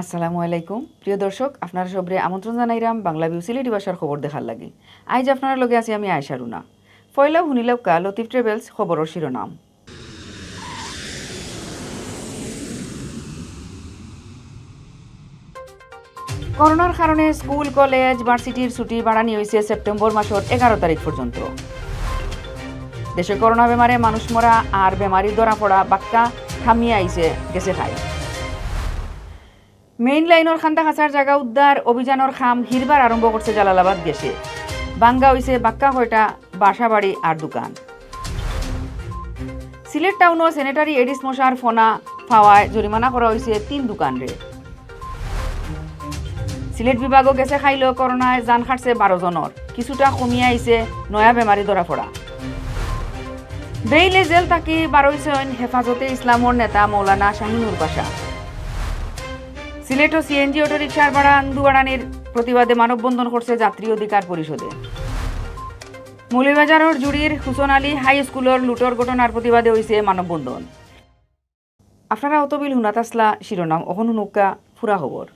আসসালামু আলাইকুম প্রিয় দর্শক, আপনারা সবরে আমন্ত্রণ জানাইরাম বাংলাভিউ সিলেটি ভাষার খবর দেখার লাগি। আজ আপনার লগে আছি আমি আয়শা রুনা। ফয়লাও হুনিলাউকা লতিফ ট্রেভেলস খবরের শিরোনাম। করোনার কারণে স্কুল কলেজ ভার্সিটির ছুটি বাড়ানি হয়েছে সেপ্টেম্বর মাসের 11 তারিখ পর্যন্ত। দেশে করোনা বেমারে মানুষ মরা আর বেমারি ধরা পড়া বাক্কা থামিয়ে আইছে গেছে খাই। মেইন লাইনের খান্দা খাঁচার জায়গা উদ্ধার অভিযানের খাম হিরবার আরম্ভ করছে জালালাবাদ গেছে। বাঙ্গা হয়েছে বাক্কা কয়টা বাসা বাড়ি আর দোকান। সিলেট টাউনও স্যানিটারি এডিস মশার ফোনা পাওয়ায় জরিমানা করা হয়েছে 3 দোকানরে। সিলেট বিভাগও গেছে খাইলেও করোনায় জান খাটছে 12 জনের, কিছুটা কমিয়ে আইছে নয়া বেমারি ধরা পড়া। বেইলে জেল তাকি বারইছেন হেফাজতে ইসলামর নেতা মৌলানা শাহিনুর পাশা। সিলেট ও সিএনজি অটো রিক্সার ভাড়া আন্দোলনের প্রতিবাদে মানববন্ধন করছে যাত্রী অধিকার পরিষদে। মৌলভীবাজারের জুড়ির হুসন আলী হাই স্কুলের লুটর ঘটনার প্রতিবাদে হয়েছে মানববন্ধন। আপনারা অতবিল হুনাতাসলা শিরোনাম অহন হুনুকা ফুরা খবর।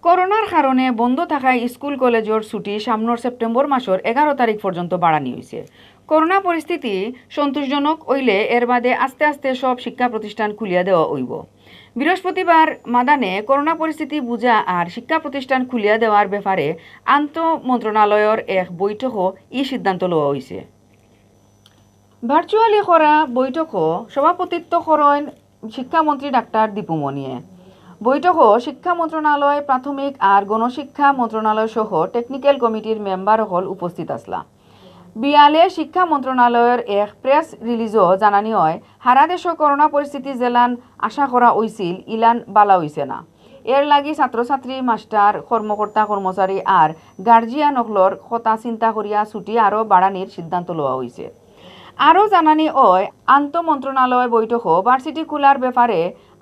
করোনার কারণে বন্ধ থাকায় স্কুল কলেজের ছুটি সামনের সেপ্টেম্বর মাসের 11 তারিখ পর্যন্ত বাড়ানি হয়েছে। করোনা পরিস্থিতি সন্তোষজনক হইলে এর বাদে আস্তে আস্তে সব শিক্ষা প্রতিষ্ঠান খুলিয়া দেওয়া হইব। বৃহস্পতিবার মাদানে করোনা পরিস্থিতি বুঝা আর শিক্ষা প্রতিষ্ঠান খুলিয়া দেওয়ার ব্যাপারে আন্ত মন্ত্রণালয়ের এক বৈঠকও এই সিদ্ধান্ত লওয়া হয়েছে। ভার্চুয়ালি করা বৈঠকও সভাপতিত্ব করেন শিক্ষামন্ত্রী ডাক্তার দীপুমণিয়ে। বৈঠকও শিক্ষা মন্ত্রণালয়, প্রাথমিক আর গণশিক্ষা মন্ত্রণালয় সহ টেকনিক্যাল কমিটির মেম্বার হল উপস্থিত আসলা। বিয়ালে শিক্ষা মন্ত্রণালয়ের এক প্রেস রিলিজও জানানি হয় হারা দেশ করোনা পরিস্থিতি জেলান আশা করা হয়েছিল ইলান বালা হইছে না। এর লাগি ছাত্রছাত্রী, মাস্টার, কর্মকর্তা কর্মচারী আর গার্জিয়ান হলর কথা চিন্তা করিয়া ছুটি আরও বাড়ানির সিদ্ধান্ত লওয়া হয়েছে। আরও জানানি হয় আন্ত মন্ত্রণালয় বৈঠকও ভার্সিটি খোলার ব্যাপারে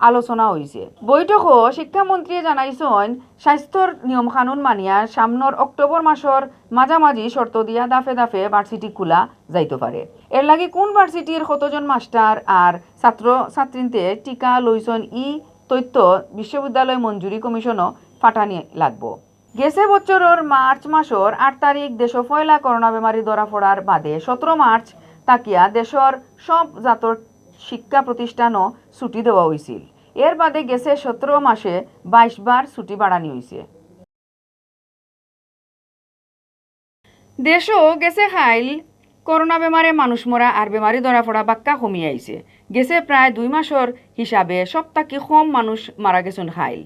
আলোচনা হয়েছে। বৈঠকও শিক্ষামন্ত্রী জানাইছেন স্বাস্থ্যর নিয়মকানুন মানিয়া সামনের অক্টোবর মাসের মাঝামাঝি শর্ত দিয়া দাফে দাফে ভার্সিটি খোলা যাইতে পারে। এর লাগি কোন ভার্সিটির কতজন মাস্টার আর ছাত্র ছাত্রীতে টিকা লইছেন ই তথ্য বিশ্ববিদ্যালয় মঞ্জুরি কমিশনও ফাটানি লাগব। গেছে বছরের মার্চ মাসের 8 তারিখ দেশ পয়লা করোনা বেমারি ধরা পড়ার বাদে 17 মার্চ তাকিয়া দেশের সব জাতর শিক্ষা প্রতিষ্ঠানও ছুটি দেওয়া হয়েছিল। এর বাদে গেছে 17 মাসে 22 বার ছুটি বাড়ানি হয়েছে। দেশও গেছে খাইল করোনা বেমারে মানুষ মরা আর বেমারি ধরা পড়া বাক্কা কমিয়ে আইছে। গেছে প্রায় 2 মাসের হিসাবে সপ্তাহে কম মানুষ মারা গেছেন খাইল।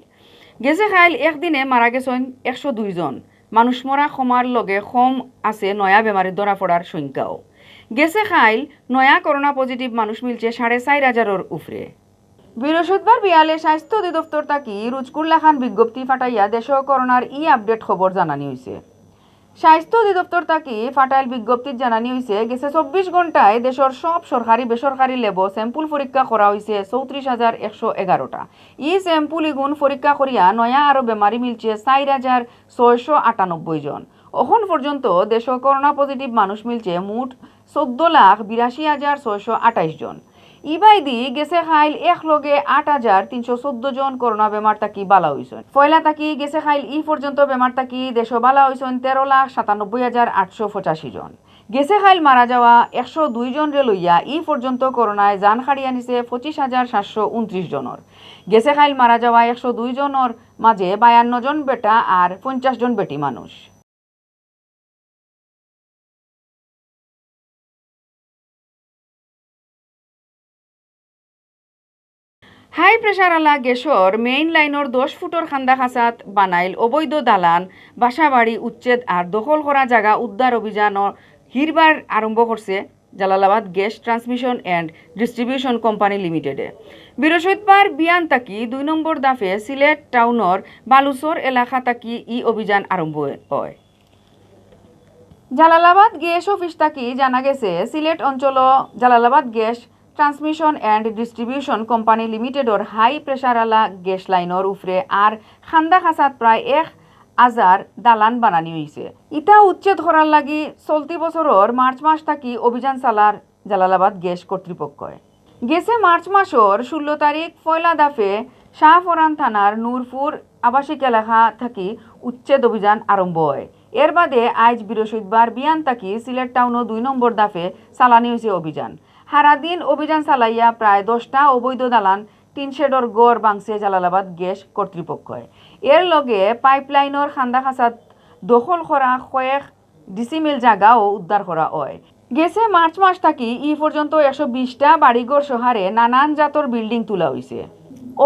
গেছে খাইল একদিনে মারা গেছেন 102 জন। মানুষ মরা কমার লগে কম আছে নয়া বেমারি ধরা পড়ার সংখ্যাও। গেছে খাইল নয়া করোনা পজিটিভ মানুষ মিলছে 4,500-এর উপরে। বৃহস্পতিবার বিয়ালে স্বাস্থ্য অধিদপ্তর তাকি রুজকুল্লাখান বিজ্ঞপ্তি ফাটাইয়া দেশ করোনার আপডেট খবর জানানি হয়েছে। স্বাস্থ্য অধিদপ্তর তাকি ফাটাইল বিজ্ঞপ্তিত জানানি হয়েছে গেছে 24 ঘন্টায় দেশের সব সরকারি বেসরকারি ল্যাব স্যাম্পুল পরীক্ষা করা হয়েছে 34,111টা। স্যাম্পুল ইগুণ পরীক্ষা করিয়া নয়া আরও বেমারি মিলছে 4,698 জন। এখন পর্যন্ত দেশ করোনা পজিটিভ মানুষ মিলছে মোট 14,82,628 জন। ইবাইদি গেছে খাইল এক লগে 8,314 জন করোনা বেমার তাকি বালা হইছেন। পয়লা তাকি গেছে খাইল পর্যন্ত বেমার তাকি দেশ বালা হইছেন 13,97,885 জন। গেছে খাইল মারা যাওয়া 102 জন রে লইয়া পর্যন্ত করোনায় জান খাড়িয়া নিছে 25,729 জনের। গেছে খাইল মারা যাওয়া 102 জনের মাঝে 52 জন বেটা আর 50 জন বেটি মানুষ। হাই প্রেসারওয়ালা গ্যাসর মেইন লাইনের 10 ফুটর খান্দা খাঁচাত বানাইল অবৈধ দালান, বাসাবাড়ি উচ্ছেদ আর দখল করা জায়গা উদ্ধার অভিযান হিরবার আরম্ভ করছে Jalalabad gas transmission and distribution company লিমিটেডে। বৃহস্পতিবার বিয়ান তাকি 2 নম্বর দাফে সিলেট টাউনের বালুচর এলাকা তাকি অভিযান আরম্ভ হয়। জালালাবাদ গ্যাস অফিস তাকি জানা গেছে সিলেট অঞ্চল Jalalabad gas transmission and distribution company লিমিটেডর হাই প্রেসারওয়ালা গ্যাস লাইনের উপরে আর খান্দা খাঁচাত প্রায় 1,000 দালান বানানি হয়েছে। ইটা উচ্ছেদ করার লাগি চলতি বছরের মার্চ মাস থাকি অভিযান চালার জালালাবাদ গ্যাস কর্তৃপক্ষয়। গেছে মার্চ মাসের 16 তারিখ পয়লা দাফে শাহফরান থানার নূরপুর আবাসিক এলাকা থাকি উচ্ছেদ অভিযান আরম্ভ হয়। এর বাদে আজ বৃহস্পতিবার বিয়ান থাকি সিলেট টাউনও 2 নম্বর দাফে চালানি হয়েছে অভিযান। সারাদিন অভিযান চালাইয়া প্রায় 10টা অবৈধ দালান 3 শেডর গড় বাংছে জালালাবাদ গ্যাস কর্তৃপক্ষয়। এর লগে পাইপলাইনের খান্দা খাঁচাত দখল করা কয়েক ডিসিমিল জায়গাও উদ্ধার করা হয়। গেছে মার্চ মাস থাকি পর্যন্ত 120টা বাড়িঘর সহারে নানান জাতর বিল্ডিং তোলা হয়েছে।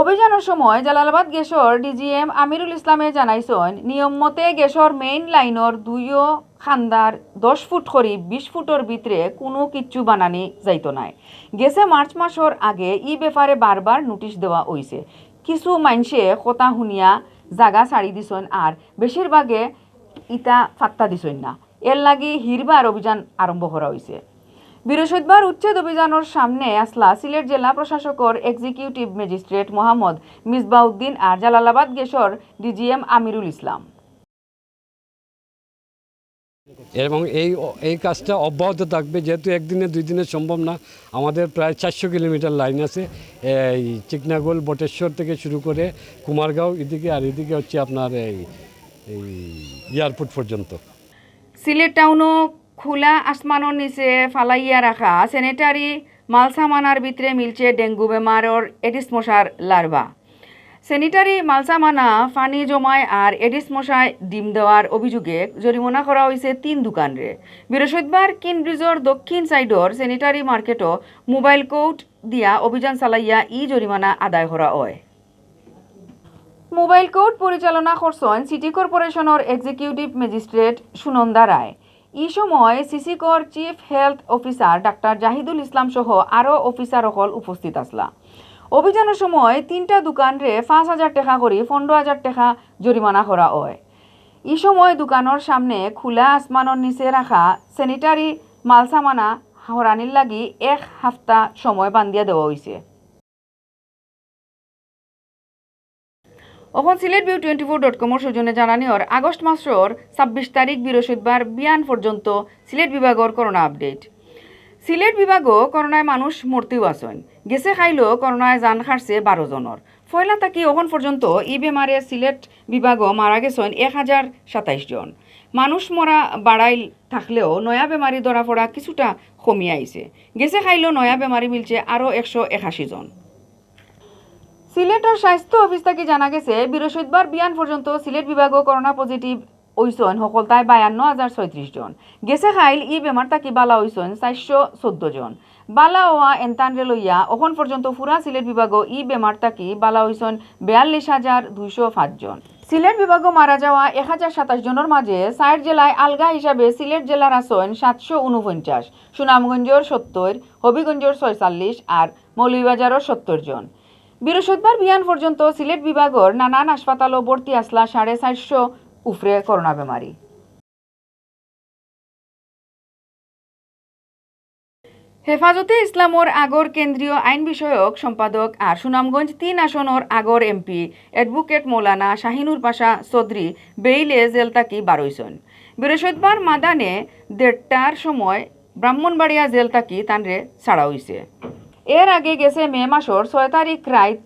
অভিযানের সময় জালালাবাদ গ্যাসর ডিজিএম আমিরুল ইসলামে জানাইছেন নিয়ম মতে গ্যাসর মেইন লাইনের 2 খান্দার 10 ফুট করি 20 ফুটের ভিতরে কোনো কিচ্ছু বানানি যাইত নাই। গেছে মার্চ মাসের আগে ব্যাপারে বারবার নোটিশ দেওয়া হয়েছে। কিছু মানুষে কথা শুনিয়া জায়গা ছাড়ি দিছেন আর বেশিরভাগে ইটা ফাত্তা দিছেন না। এর লাগি হিরবার অভিযান আরম্ভ করা হয়েছে। বৃহস্পতিবার উচ্ছেদ অভিযানের সামনে আসলা সিলেট জেলা প্রশাসকের এক্সিকিউটিভ ম্যাজিস্ট্রেট মোহাম্মদ মিসবাউদ্দিন আর জালালাবাদ গ্যাসর ডিজিএম আমিরুল ইসলাম। এবং এই কাজটা অব্যাহত থাকবে, যেহেতু একদিনে 2 দিনে সম্ভব না। আমাদের প্রায় 400 কিলোমিটার লাইন আছে, এই চিকনাগোল বটেশ্বর থেকে শুরু করে কুমারগাঁও এদিকে, আর এদিকে হচ্ছে আপনার এই এয়ারপোর্ট পর্যন্ত। সিলেট টাউনও খোলা আসমানের নিচে ফালাইয়া রাখা স্যানিটারি মালসামানার ভিতরে মিলছে ডেঙ্গু বেমারের এডিস মশার লার্ভা। স্যানিটারি মালসামানা পানি জমায় আর এডিস মশায় ডিম দেওয়ার অভিযোগে জরিমানা করা হয়েছে 3 দোকানরে। বৃহস্পতিবার কিনব্রিজর দক্ষিণ সাইডর স্যানিটারি মার্কেটও মোবাইল কোর্ট দিয়া অভিযান চালাইয়া জরিমানা আদায় করা হয়। মোবাইল কোর্ট পরিচালনা করছেন সিটি কর্পোরেশনের এক্সিকিউটিভ ম্যাজিস্ট্রেট সুনন্দা রায়। সময় সিসি কর chief health officer doctor Zahidul Islam সহ আরও অফিসার সকল উপস্থিত আসলা। অভিযানের সময় 3টা দোকানরে 5,000 টাকা করে 15,000 টাকা জরিমানা করা হয়। সময় দোকানের সামনে খোলা আসমানের নিচে রাখা স্যানিটারি মালসামানা হরানির লাগি 1 সপ্তাহ সময় বান্ধিয়া দেওয়া হয়েছে। এখন Sylheti24.com সৌজন্যে জানানিওর আগস্ট মাসের 26 তারিখ বৃহস্পতিবার বিয়ান পর্যন্ত সিলেট বিভাগের করোনা আপডেট। সিলেট বিভাগও করোনায় মানুষ মরতেও আছেন। গেছে খাইলেও করোনায় জান খারছে 12 জনের। ফয়লা থাকি এখন পর্যন্ত বেমারে সিলেট বিভাগও মারা গেছেন 1027 জন। মানুষ মরা বাড়াইল থাকলেও নয়া বেমারি ধরা পড়া কিছুটা কমিয়ে আইছে। গেছে খাইলেও নয়া বেমারি মিলছে আরও 181 জন। সিলেটের স্বাস্থ্য অফিস থেকে জানা গেছে বৃহস্পতিবার বিয়ান পর্যন্ত সিলেট বিভাগও করোনা পজিটিভ হইছেন সকলতায় 52,036 জন। গেছে খাইল বেমার তাকি বালা হইছেন 414 জন। বালা হওয়া এনতানরে লইয়া এখন পর্যন্ত পুরা সিলেট বিভাগও বেমার তাকি বালা হইছেন 42,205 জন। সিলেট বিভাগও মারা যাওয়া 1027 জনের মাঝে 4 জেলায় আলগা হিসাবে সিলেট জেলার আছেন 749, সুনামগঞ্জের 70, হবিগঞ্জের 46 আর মৌলভীবাজারের 70 জন। বৃহস্পতিবার বিয়ান পর্যন্ত সিলেট বিভাগের নানান হাসপাতালও ভর্তি আসলা 450 উফরে করোনা বেমারি। হেফাজতে ইসলামর আগর কেন্দ্রীয় আইন বিষয়ক সম্পাদক আর সুনামগঞ্জ 3 আসনের আগর এমপি অ্যাডভোকেট মৌলানা শাহিনুর পাশা চৌধুরী বেইলে জেল তাকি বারইছেন। বৃহস্পতিবার মাদানে 1:30টার সময় ব্রাহ্মণবাড়িয়া জেল তাকি তানরে ছাড়া হয়েছে। এর আগে গেছে মে মাসের 6 তারিখ রাত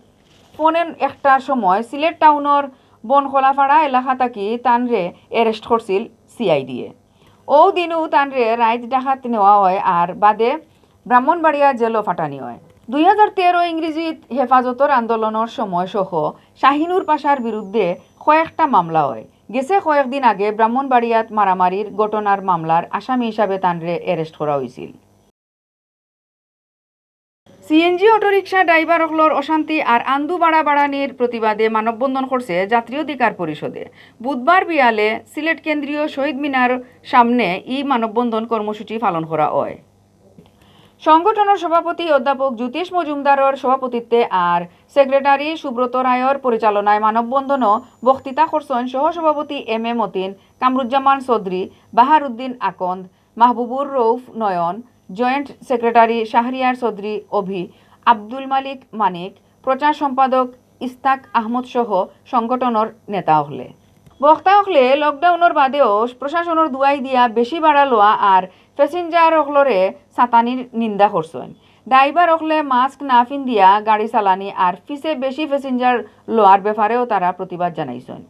1:45টার সময় সিলেট টাউনের বনখোলাপাড়া এলাকা থাকি তানরে অ্যারেস্ট করছিল সিআইডিয়ে। ও দিনও তানরে রাত ডাকাত নেওয়া হয় আর বাদে ব্রাহ্মণবাড়িয়া জেলও ফাটানি হয়। 2013 ইংরেজিত হেফাজতর আন্দোলনের সময় সহ শাহিনুর পাশার বিরুদ্ধে কয়েকটা মামলা হয়। গেছে কয়েকদিন আগে ব্রাহ্মণবাড়িয়াত মারামারির ঘটনার মামলার আসামি হিসাবে তানরে অ্যারেস্ট করা হয়েছিল। সিএনজি অটোরিকশা ড্রাইভারসকলের অশান্তি আর আন্দু বাড়ানির প্রতিবাদে মানববন্ধন করছে জাতীয় অধিকার পরিষদে। বুধবার বিয়ালে সিলেট কেন্দ্রীয় শহীদ মিনার সামনে মানববন্ধন কর্মসূচি পালন করা হয়। সংগঠনের সভাপতি অধ্যাপক জ্যোতিষ মজুমদারের সভাপতিত্বে আর সেক্রেটারি সুব্রত রায়ের পরিচালনায় মানববন্ধনও বক্তৃতা করছেন সহসভাপতি M A Matin, Kamruzzaman Chowdhury, Bahar Uddin Akand, Mahbubur Rauf Nayan, joint secretary Shahriar Chowdhury অভি, আব্দুল মালিক মানিক, প্রচার সম্পাদক ইস্তাক আহমদ সহ সংগঠনের নেতা হলে। বক্তা হলে লকডাউনের বাদেও প্রশাসনের দুয়াই দিয়া বেশি ভাড়া লওয়া আর প্যাসেঞ্জার হলরে ছাতানির নিন্দা করছেন। ড্রাইভার হলে মাস্ক না পিন্দিয়া গাড়ি চালানি আর পিছে বেশি প্যাসেঞ্জার লওয়ার ব্যাপারেও তারা প্রতিবাদ জানাইছেন।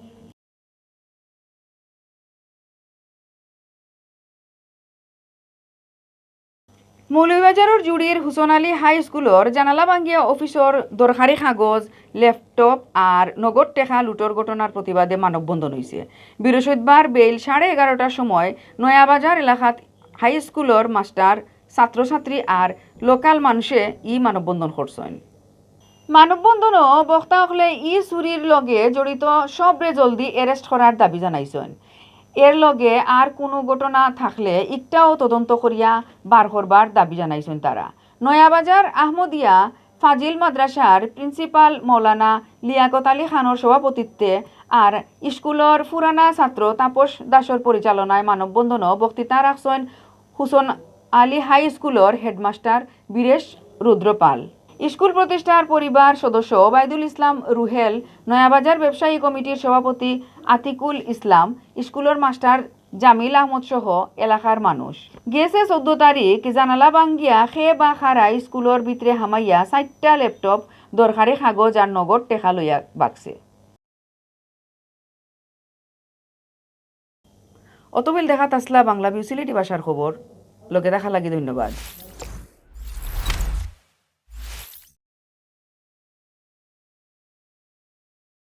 মৌলভীবাজারের জুড়ির হুসন আলী হাই স্কুলের জানালা ভাঙ্গিয়া অফিসর দরকারি কাগজ ল্যাপটপ আর নগদ টেকা লুটোর ঘটনার প্রতিবাদে মানববন্ধন হয়েছে। বৃহস্পতিবার বেল 11:30টার সময় নয়াবাজার এলাকাত হাই স্কুলের মাস্টার ছাত্রছাত্রী আর লোকাল মানুষে মানববন্ধন করছেন। মানববন্ধনও বক্তা হলে চুরির লগে জড়িত সবরে জলদি এরেস্ট করার দাবি জানাইছেন। এর লগে আর কোনো ঘটনা থাকলে একটাও তদন্ত করিয়া বার করবার দাবি জানাইছেন তারা। নয়াবাজার আহমদিয়া ফাজিল মাদ্রাসার প্রিন্সিপাল মৌলানা লিয়াকত আলী খানের সভাপতিত্বে আর স্কুলের পুরানা ছাত্র তাপস দাসের পরিচালনায় মানববন্ধনও বক্তৃতা রাখছেন হুসন আলী হাই স্কুলের হেডমাস্টার বীরেশ রুদ্রপাল, স্কুল প্রতিষ্ঠার পরিবার সদস্য ওবায়দুল ইসলাম রুহেল, নয়াবাজার ব্যবসায়ী কমিটির সভাপতি আতিকুল ইসলাম, স্কুলের মাস্টার জামিল আহমদ সহ এলাকার মানুষ। গেছে 14 তারিখ জানালা ভাঙ্গিয়া খে বা খারাই স্কুলের ভিতরে হামাইয়া 4টা ল্যাপটপ দরকারি কাগজ আর নগদ টেকা লইয়া বাগছে। অতবিল দেখা তাসলা বাংলা ভিউ সিলেটি ভাষার খবর লগে দেখা লাগি। ধন্যবাদ।